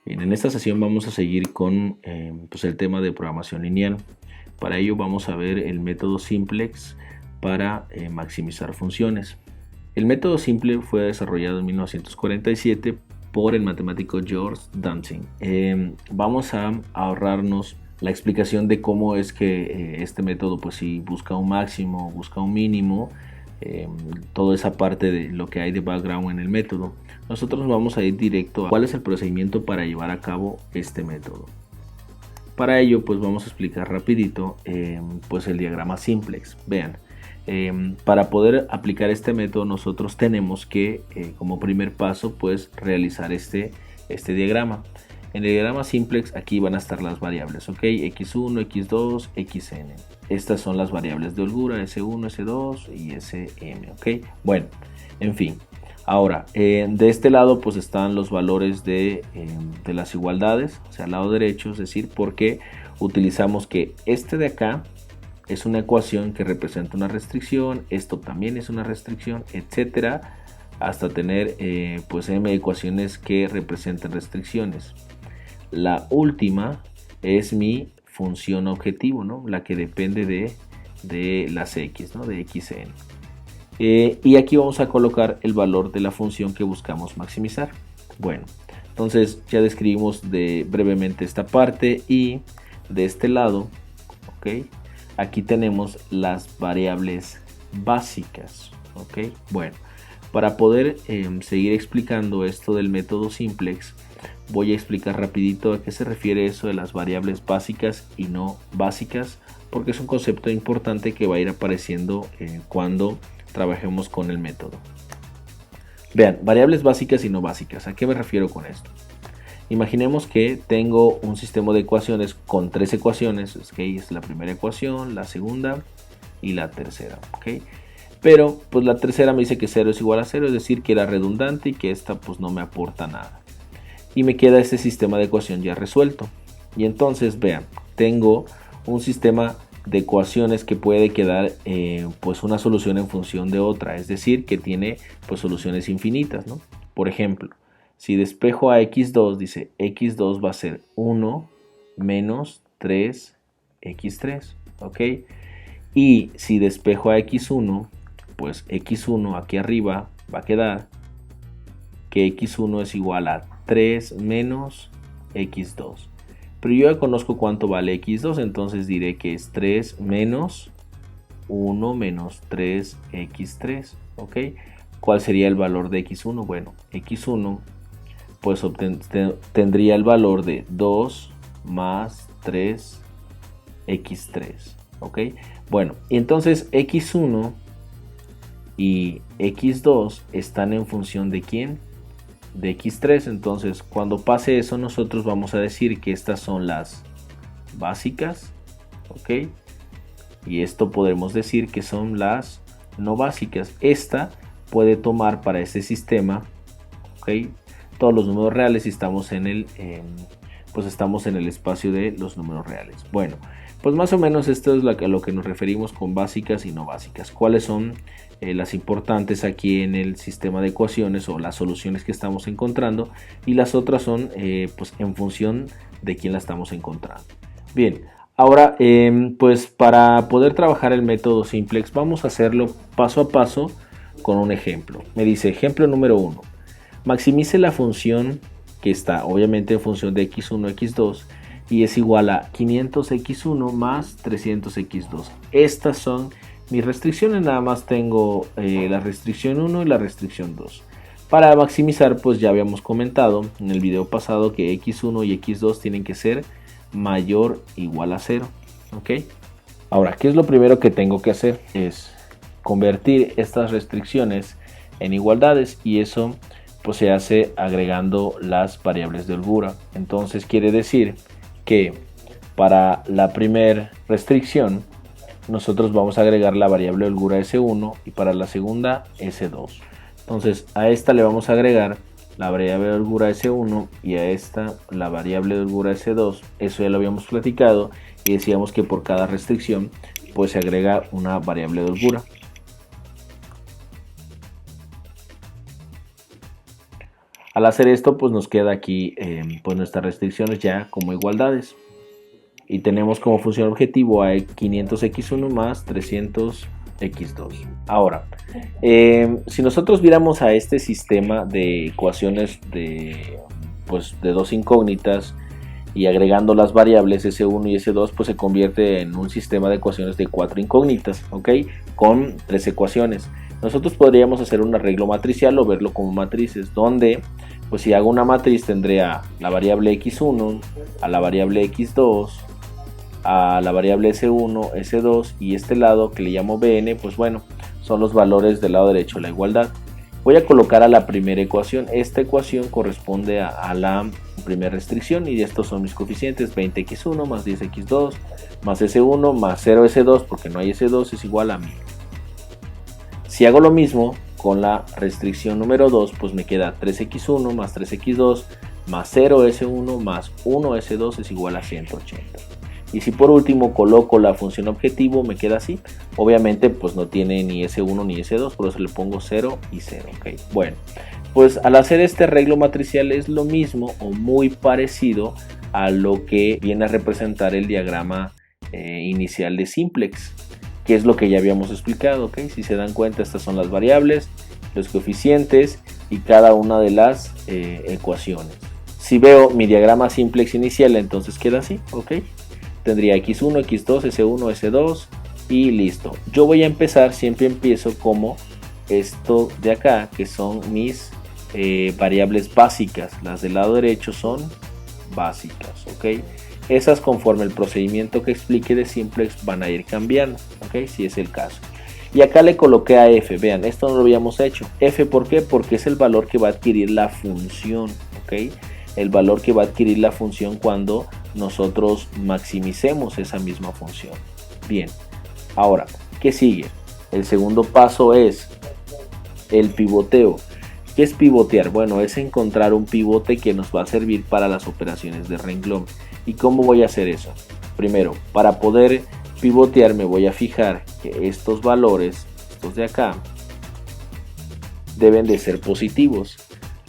Bien, en esta sesión vamos a seguir con pues el tema de programación lineal. Para ello vamos a ver el método simplex para maximizar funciones. El método simple fue desarrollado en 1947 por el matemático George Dantzig. Vamos a ahorrarnos la explicación de cómo es que este método, pues si busca un máximo, busca un mínimo, toda esa parte de lo que hay de background en el método. Nosotros vamos a ir directo a cuál es el procedimiento para llevar a cabo este método. Para ello, pues vamos a explicar rapidito pues el diagrama simplex. Vean, para poder aplicar este método nosotros tenemos que como primer paso pues realizar este diagrama. En el diagrama simplex aquí van a estar las variables, ok, x1, x2, xn. Estas son las variables de holgura, s1, s2 y sm, ok. Bueno, en fin. Ahora, de este lado pues están los valores de las igualdades, o sea, al lado derecho, es decir, porque utilizamos que este de acá es una ecuación que representa una restricción, esto también es una restricción, etcétera, hasta tener pues m ecuaciones que representan restricciones. La última es mi función objetivo, ¿no? La que depende de las x, ¿no? De xn. Y aquí vamos a colocar el valor de la función que buscamos maximizar. Bueno, entonces ya describimos brevemente esta parte y de este lado, ok, aquí tenemos las variables básicas, ok. Bueno, para poder seguir explicando esto del método simplex, voy a explicar rapidito a qué se refiere eso de las variables básicas y no básicas, porque es un concepto importante que va a ir apareciendo cuando trabajemos con el método. Vean, variables básicas y no básicas. ¿A qué me refiero con esto? Imaginemos que tengo un sistema de ecuaciones con tres ecuaciones, ¿okay? Es la primera ecuación, la segunda y la tercera, ¿okay? Pero pues la tercera me dice que 0 es igual a 0, es decir, que era redundante y que esta pues no me aporta nada. Y me queda este sistema de ecuación ya resuelto. Y entonces, vean, tengo un sistema de ecuaciones que puede quedar pues una solución en función de otra, es decir, que tiene pues soluciones infinitas, ¿no? Por ejemplo, si despejo a x2, dice x2 va a ser 1 menos 3x3, ¿ok? Y si despejo a x1, pues x1 aquí arriba va a quedar que x1 es igual a 3 menos x2. Pero yo ya conozco cuánto vale x2, entonces diré que es 3 menos 1 menos 3x3, ¿ok? ¿Cuál sería el valor de x1? Bueno, x1 pues tendría el valor de 2 más 3x3, ¿ok? Bueno, entonces x1 y x2 están en función de ¿quién? De x3. Entonces cuando pase eso nosotros vamos a decir que estas son las básicas, ok, y esto podemos decir que son las no básicas. Esta puede tomar para este sistema, ok, todos los números reales y estamos en el pues estamos en el espacio de los números reales. Bueno, pues más o menos esto es a lo que nos referimos con básicas y no básicas. ¿Cuáles son las importantes aquí en el sistema de ecuaciones o las soluciones que estamos encontrando? Y las otras son pues en función de quién la estamos encontrando. Bien, ahora pues para poder trabajar el método simplex vamos a hacerlo paso a paso con un ejemplo. Me dice ejemplo número 1. Maximice la función que está obviamente en función de x1, x2 y es igual a 500x1 más 300x2. Estas son mis restricciones, nada más tengo la restricción 1 y la restricción 2. Para maximizar, pues ya habíamos comentado en el video pasado que x1 y x2 tienen que ser mayor o igual a 0. ¿Ok? Ahora, ¿qué es lo primero que tengo que hacer? Es convertir estas restricciones en igualdades y eso pues se hace agregando las variables de holgura. Entonces quiere decir que para la primera restricción nosotros vamos a agregar la variable de holgura S1 y para la segunda S2. Entonces a esta le vamos a agregar la variable de holgura S1 y a esta la variable de holgura S2. Eso ya lo habíamos platicado y decíamos que por cada restricción pues se agrega una variable de holgura. Al hacer esto, pues nos queda aquí pues nuestras restricciones ya como igualdades. Y tenemos como función objetivo a 500x1 más 300x2. Ahora, si nosotros viéramos a este sistema de ecuaciones de dos incógnitas y agregando las variables S1 y S2, pues se convierte en un sistema de ecuaciones de 4 incógnitas, ¿ok? Con 3 ecuaciones. Nosotros podríamos hacer un arreglo matricial o verlo como matrices, donde pues si hago una matriz tendré a la variable x1, a la variable x2, a la variable S1, S2 y este lado que le llamo Bn, pues bueno, son los valores del lado derecho de la igualdad. Voy a colocar a la primera ecuación. Esta ecuación corresponde a la primera restricción y estos son mis coeficientes: 20x1 más 10x2 más S1 más 0S2, porque no hay S2, es igual a 1000. Si hago lo mismo con la restricción número 2, pues me queda 3x1 más 3x2 más 0S1 más 1S2 es igual a 180. Y si por último coloco la función objetivo, me queda así. Obviamente pues no tiene ni S1 ni S2, por eso le pongo 0 y 0. ¿Okay? Bueno, pues al hacer este arreglo matricial es lo mismo o muy parecido a lo que viene a representar el diagrama inicial de simplex, que es lo que ya habíamos explicado. ¿Okay? Si se dan cuenta, estas son las variables, los coeficientes y cada una de las ecuaciones. Si veo mi diagrama simplex inicial, entonces queda así. ¿Ok? Tendría x1, x2, s1, s2 y listo. Yo voy a empezar, siempre empiezo como esto de acá, que son mis variables básicas. Las del lado derecho son básicas, ¿ok? Esas, conforme el procedimiento que explique de simplex, van a ir cambiando, ¿ok? Si es el caso. Y acá le coloqué a f. Vean, esto no lo habíamos hecho. F, ¿por qué? Porque es el valor que va a adquirir la función, ¿ok? El valor que va a adquirir la función cuando nosotros maximicemos esa misma función. Bien, ahora, ¿qué sigue? El segundo paso es el pivoteo. ¿Qué es pivotear? Bueno, es encontrar un pivote que nos va a servir para las operaciones de renglón. ¿Y cómo voy a hacer eso? Primero, para poder pivotear me voy a fijar que estos valores, estos de acá, deben de ser positivos.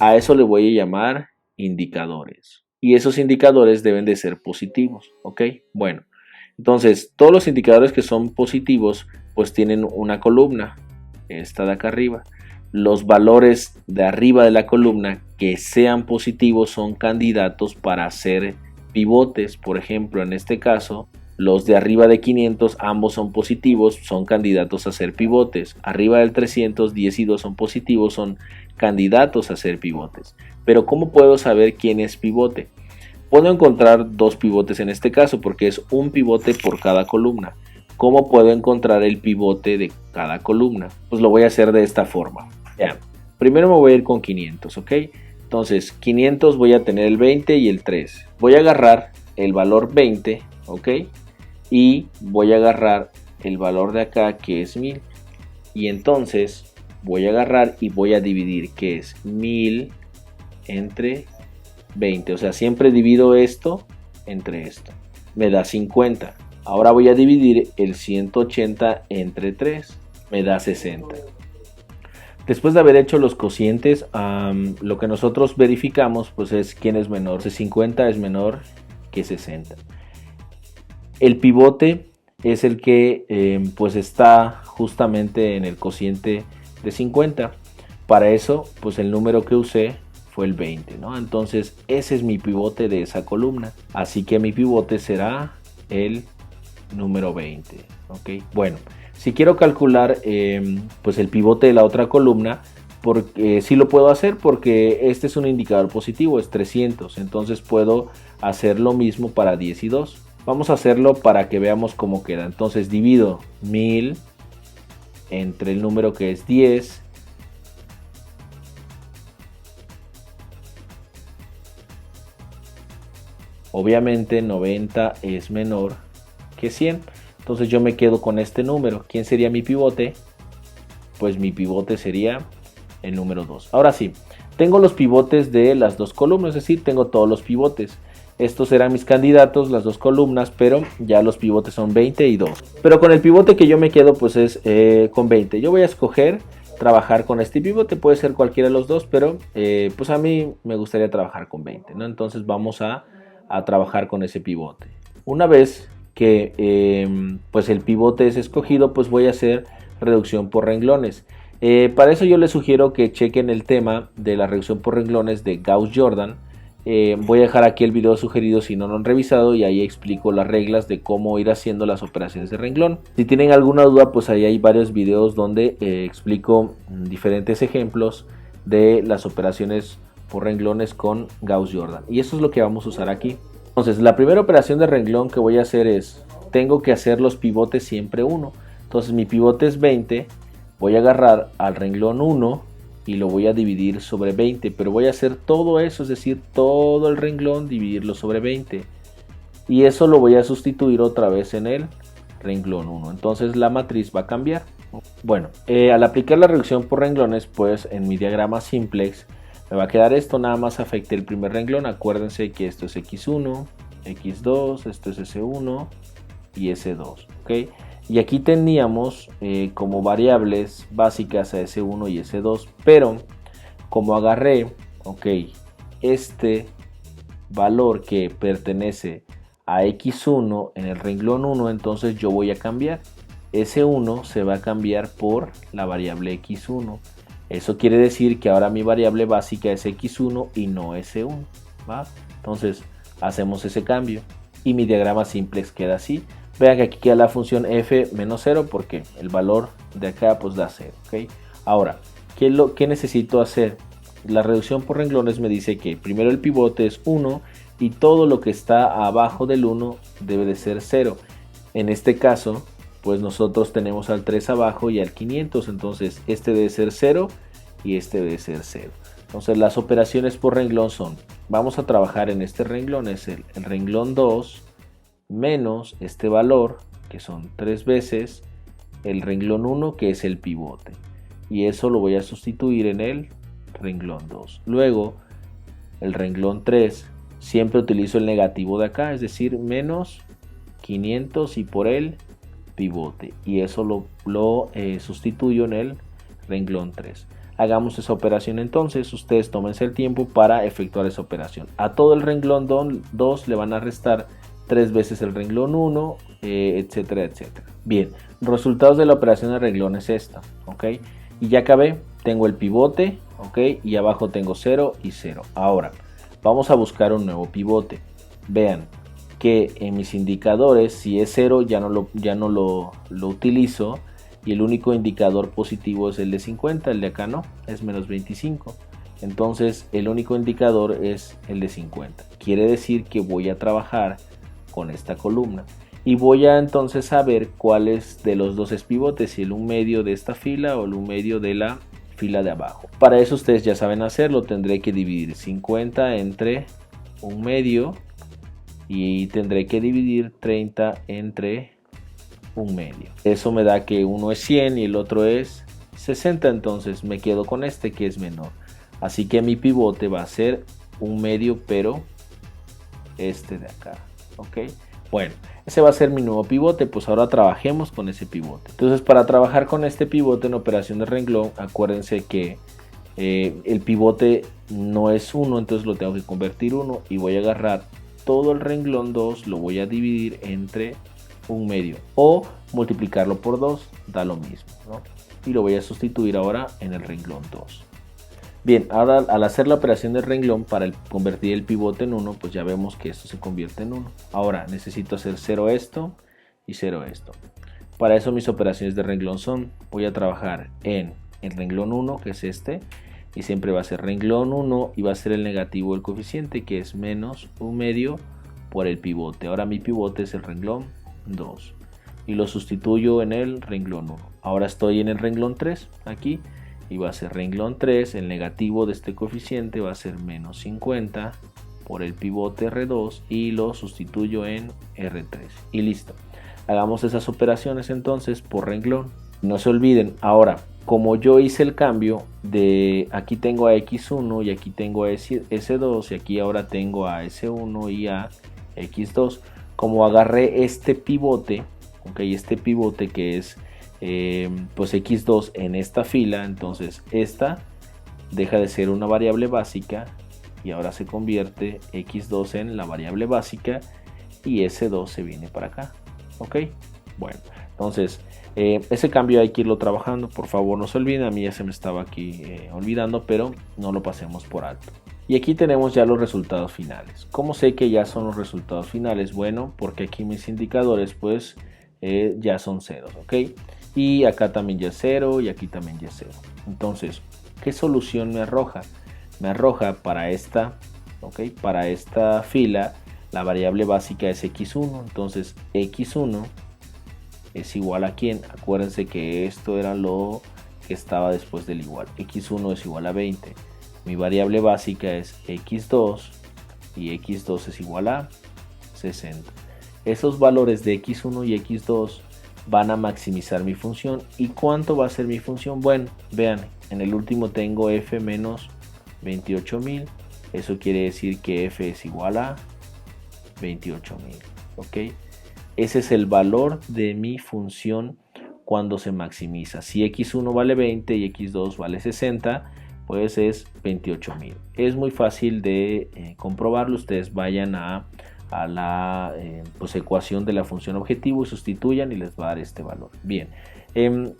A eso le voy a llamar indicadores. Y esos indicadores deben de ser positivos, ¿ok? Bueno, entonces todos los indicadores que son positivos pues tienen una columna, esta de acá arriba. Los valores de arriba de la columna que sean positivos son candidatos para hacer pivotes. Por ejemplo, en este caso, los de arriba de 500, ambos son positivos, son candidatos a ser pivotes. Arriba del 300, 10 y 2 son positivos, son candidatos a ser pivotes. Pero ¿cómo puedo saber quién es pivote? Puedo encontrar dos pivotes en este caso porque es un pivote por cada columna. ¿Cómo puedo encontrar el pivote de cada columna? Pues lo voy a hacer de esta forma. Vean, primero me voy a ir con 500, ¿ok? Entonces 500 voy a tener el 20 y el 3. Voy a agarrar el valor 20, ¿ok? Y voy a agarrar el valor de acá que es 1000. Y entonces voy a agarrar y voy a dividir que es 1000 entre 20. O sea, siempre divido esto entre esto. Me da 50. Ahora voy a dividir el 180 entre 3. Me da 60. Después de haber hecho los cocientes, lo que nosotros verificamos pues es quién es menor. 50 es menor que 60. El pivote es el que pues está justamente en el cociente de 50. Para eso pues el número que usé fue el 20, ¿no? Entonces ese es mi pivote de esa columna. Así que mi pivote será el número 20, ¿ok? Bueno, si quiero calcular pues el pivote de la otra columna, porque sí lo puedo hacer porque este es un indicador positivo, es 300. Entonces puedo hacer lo mismo para 10 y 2. Vamos a hacerlo para que veamos cómo queda. Entonces divido 1000 entre el número que es 10. Obviamente 90 es menor que 100. Entonces yo me quedo con este número. ¿Quién sería mi pivote? Pues mi pivote sería el número 2. Ahora sí, tengo los pivotes de las dos columnas, es decir, tengo todos los pivotes. Estos serán mis candidatos, las dos columnas, pero ya los pivotes son 20 y 2. Pero con el pivote que yo me quedo pues es con 20. Yo voy a escoger trabajar con este pivote. Puede ser cualquiera de los dos, pero pues a mí me gustaría trabajar con 20, ¿no? Entonces vamos a trabajar con ese pivote. Una vez que pues el pivote es escogido, pues voy a hacer reducción por renglones. Para eso yo les sugiero que chequen el tema de la reducción por renglones de Gauss-Jordan. Voy a dejar aquí el video sugerido si no lo han revisado, y ahí explico las reglas de cómo ir haciendo las operaciones de renglón. Si tienen alguna duda, pues ahí hay varios videos donde explico diferentes ejemplos de las operaciones por renglones con Gauss-Jordan, y eso es lo que vamos a usar aquí. Entonces la primera operación de renglón que voy a hacer es, tengo que hacer los pivotes siempre 1. Entonces mi pivote es 20, voy a agarrar al renglón 1 y lo voy a dividir sobre 20, pero voy a hacer todo eso, es decir, todo el renglón, dividirlo sobre 20, y eso lo voy a sustituir otra vez en el renglón 1. Entonces la matriz va a cambiar. Bueno, al aplicar la reducción por renglones, pues en mi diagrama simplex me va a quedar esto, nada más afecte el primer renglón. Acuérdense que esto es x1, x2, esto es s1 y s2, ¿ok? Y aquí teníamos como variables básicas a S1 y S2, pero como agarré, ok, este valor que pertenece a X1 en el renglón 1, entonces yo voy a cambiar. S1 se va a cambiar por la variable X1. Eso quiere decir que ahora mi variable básica es X1 y no S1, ¿va? Entonces hacemos ese cambio y mi diagrama simplex queda así. Vean que aquí queda la función f menos 0 porque el valor de acá pues da 0, ¿ok? Ahora, ¿qué necesito hacer? La reducción por renglones me dice que primero el pivote es 1 y todo lo que está abajo del 1 debe de ser 0. En este caso, pues nosotros tenemos al 3 abajo y al 500, entonces este debe ser 0 y este debe ser 0. Entonces las operaciones por renglón son, vamos a trabajar en este renglón, es el renglón 2, menos este valor, que son 3 veces el renglón 1, que es el pivote, y eso lo voy a sustituir en el renglón 2. Luego el renglón 3, siempre utilizo el negativo de acá, es decir, menos 500 y por el pivote, y eso lo sustituyo en el renglón 3. Hagamos esa operación entonces, ustedes tómense el tiempo para efectuar esa operación. A todo el renglón 2 le van a restar 3 veces el renglón 1, etcétera, etcétera. Bien, resultados de la operación de renglón es esta, ¿ok? Y ya acabé, tengo el pivote, ¿ok? Y abajo tengo 0 y 0. Ahora, vamos a buscar un nuevo pivote. Vean que en mis indicadores, si es 0, ya no lo utilizo, y el único indicador positivo es el de 50, el de acá no, es menos 25. Entonces, el único indicador es el de 50. Quiere decir que voy a trabajar con esta columna y voy a entonces saber cuál es de los dos es pivote, si el 1/2 de esta fila o el 1/2 de la fila de abajo. Para eso ustedes ya saben hacerlo, tendré que dividir 50 entre 1/2 y tendré que dividir 30 entre 1/2. Eso me da que uno es 100 y el otro es 60, entonces me quedo con este que es menor. Así que mi pivote va a ser 1/2, pero este de acá, ¿ok? Bueno, ese va a ser mi nuevo pivote, pues ahora trabajemos con ese pivote. Entonces, para trabajar con este pivote en operación de renglón, acuérdense que el pivote no es 1, entonces lo tengo que convertir 1 y voy a agarrar todo el renglón 2, lo voy a dividir entre 1/2 o multiplicarlo por 2, da lo mismo, ¿no? Y lo voy a sustituir ahora en el renglón 2. Bien, ahora al hacer la operación de renglón para convertir el pivote en 1, pues ya vemos que esto se convierte en 1. Ahora necesito hacer 0 esto y 0 esto. Para eso mis operaciones de renglón son, voy a trabajar en el renglón 1, que es este, y siempre va a ser renglón 1 y va a ser el negativo del coeficiente, que es menos 1/2 por el pivote. Ahora mi pivote es el renglón 2 y lo sustituyo en el renglón 1. Ahora estoy en el renglón 3 aquí y va a ser renglón 3, el negativo de este coeficiente va a ser menos 50 por el pivote R2 y lo sustituyo en R3 y listo. Hagamos esas operaciones entonces por renglón. No se olviden, ahora como yo hice el cambio de aquí tengo a X1 y aquí tengo a S2 y aquí ahora tengo a S1 y a X2, como agarré este pivote, okay, este pivote que es pues x2 en esta fila, entonces esta deja de ser una variable básica y ahora se convierte x2 en la variable básica y S2 se viene para acá. Ok, bueno, entonces ese cambio hay que irlo trabajando, por favor no se olviden, a mí ya se me estaba aquí olvidando, pero no lo pasemos por alto. Y aquí tenemos ya los resultados finales. ¿Cómo sé que ya son los resultados finales? Bueno, porque aquí mis indicadores pues ya son ceros, ok, y acá también ya es 0 y aquí también ya es 0. Entonces, ¿qué solución me arroja? Me arroja para esta, ok, para esta fila la variable básica es x1, entonces x1 es igual a ¿quién? Acuérdense que esto era lo que estaba después del igual. x1 es igual a 20. Mi variable básica es x2 y x2 es igual a 60. Esos valores de x1 y x2 van a maximizar mi función. ¿Y cuánto va a ser mi función? Bueno, vean, en el último tengo f menos 28.000. Eso quiere decir que f es igual a 28.000. ¿Ok? Ese es el valor de mi función cuando se maximiza. Si x1 vale 20 y x2 vale 60, pues es 28.000. Es muy fácil de comprobarlo. Ustedes vayan a la pues ecuación de la función objetivo y sustituyan y les va a dar este valor. Bien,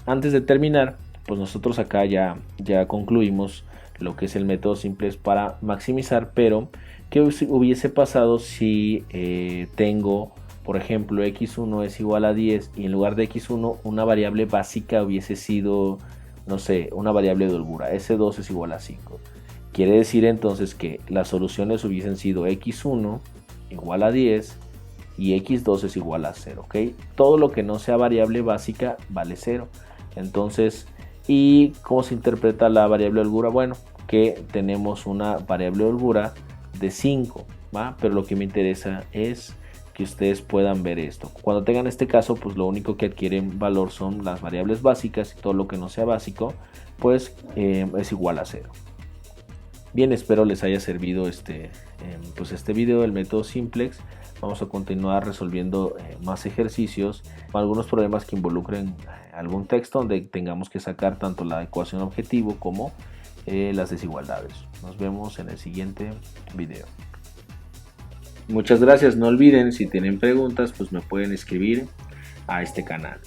antes de terminar, pues nosotros acá ya concluimos lo que es el método simplex para maximizar, pero ¿qué hubiese pasado si tengo, por ejemplo, x1 es igual a 10 y en lugar de x1 una variable básica hubiese sido, no sé, una variable de holgura, S2 es igual a 5? Quiere decir entonces que las soluciones hubiesen sido x1 igual a 10 y x2 es igual a 0, ¿ok? Todo lo que no sea variable básica vale 0. Entonces, ¿y cómo se interpreta la variable holgura? Bueno, que tenemos una variable holgura de 5, ¿va? Pero lo que me interesa es que ustedes puedan ver esto. Cuando tengan este caso, pues lo único que adquieren valor son las variables básicas y todo lo que no sea básico, pues es igual a 0. Bien, espero les haya servido este video del método simplex. Vamos a continuar resolviendo más ejercicios, algunos problemas que involucren algún texto donde tengamos que sacar tanto la ecuación objetivo como las desigualdades. Nos vemos en el siguiente video. Muchas gracias, no olviden, si tienen preguntas pues me pueden escribir a este canal.